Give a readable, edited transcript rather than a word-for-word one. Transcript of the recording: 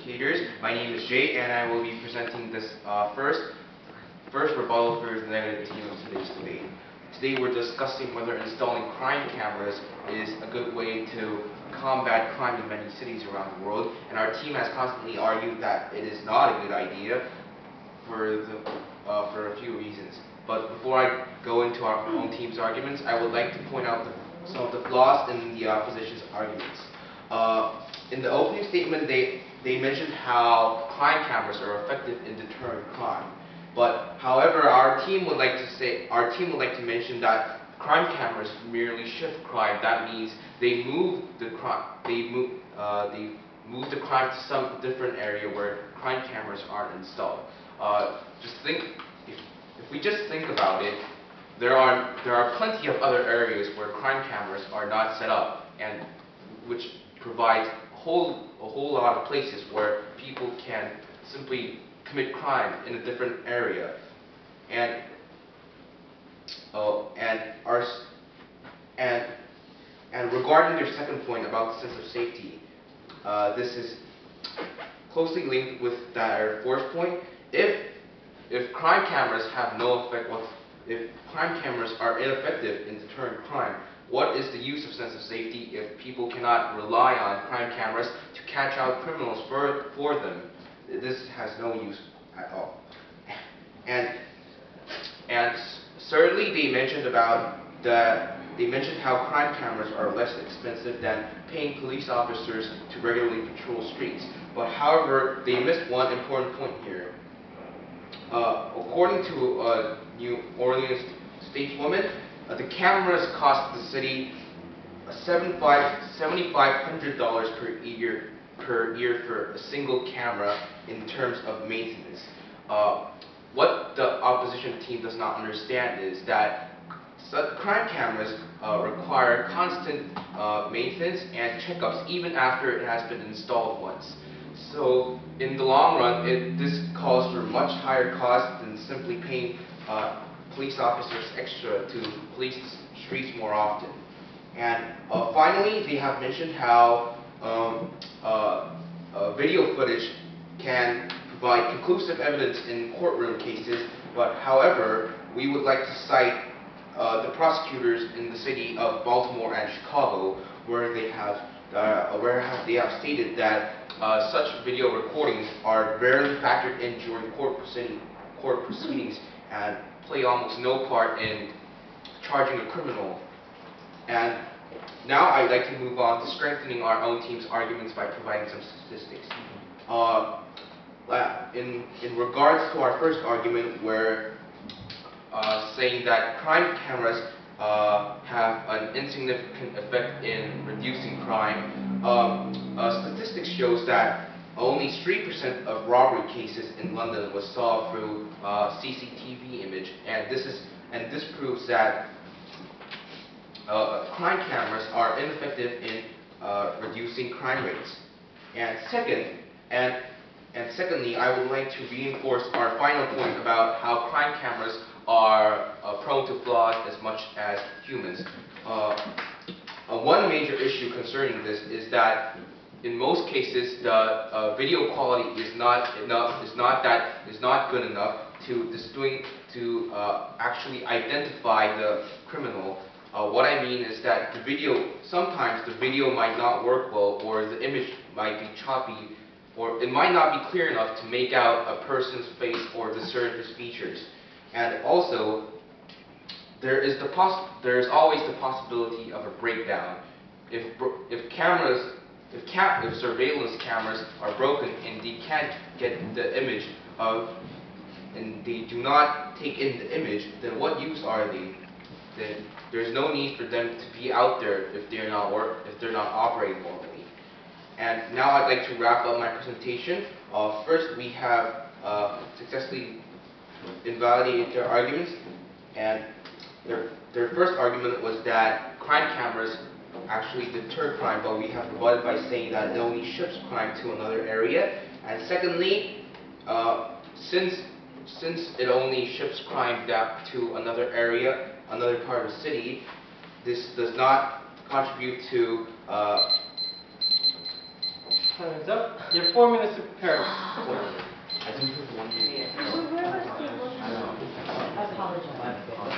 educators. My name is Jay, and I will be presenting this first rebuttal for the negative team of today's debate. Today we're discussing whether installing crime cameras is a good way to combat crime in many cities around the world, and our team has constantly argued that it is not a good idea for a few reasons. But before I go into our own team's arguments, I would like to point out some of the flaws in the opposition's arguments. In the opening statement, they mentioned how crime cameras are effective in deterring crime. But however, our team would like to mention that crime cameras merely shift crime. That means they move the crime. They move the crime to some different area where crime cameras aren't installed. If we just think about it, there are plenty of other areas where crime cameras are not set up, and which provides a whole lot of places where people can simply commit crime in a different area. And regarding their second point about the sense of safety, this is closely linked with their fourth point. If crime cameras have no effect, if crime cameras are ineffective in deterring crime, what is the use of sense of safety if people cannot rely on crime cameras to catch out criminals for them? This has no use at all. And thirdly, they mentioned how crime cameras are less expensive than paying police officers to regularly patrol streets. But however, they missed one important point here. According to a New Orleans stateswoman, the cameras cost the city $7,500 per year for a single camera in terms of maintenance. What the opposition team does not understand is that crime cameras require constant maintenance and checkups even after it has been installed once. So in the long run, this calls for much higher costs than simply paying police officers extra to police the streets more often. And finally, they have mentioned how video footage can provide conclusive evidence in courtroom cases, but however, we would like to cite the prosecutors in the city of Baltimore and Chicago, where they have stated that such video recordings are rarely factored in during court proceedings and play almost no part in charging a criminal. And now I'd like to move on to strengthening our own team's arguments by providing some statistics. In regards to our first argument, where saying that crime cameras have an insignificant effect in reducing crime, statistics shows that only 3% of robbery cases in London was solved through CCTV image, and this proves that crime cameras are ineffective in reducing crime rates. And secondly, I would like to reinforce our final point about how crime cameras are prone to flaws as much as humans. One major issue concerning this is that in most cases the video quality is not good enough to actually identify the criminal. What I mean is that sometimes the video might not work well, or the image might be choppy, or it might not be clear enough to make out a person's face or discern his features. And also, there is always the possibility of a breakdown. If surveillance cameras are broken and they can't get the image and they do not take in the image, then what use are they? Then there's no need for them to be out there if they're not operating normally. And now I'd like to wrap up my presentation. First, we have successfully invalidated their arguments, and their first argument was that crime cameras actually deter crime, but we have rebutted by saying that it only shifts crime to another area. And secondly, since it only shifts crime down to another area, another part of the city, this does not contribute to Time is up. You have 4 minutes to prepare. I do have one minute. Where was the? I apologize.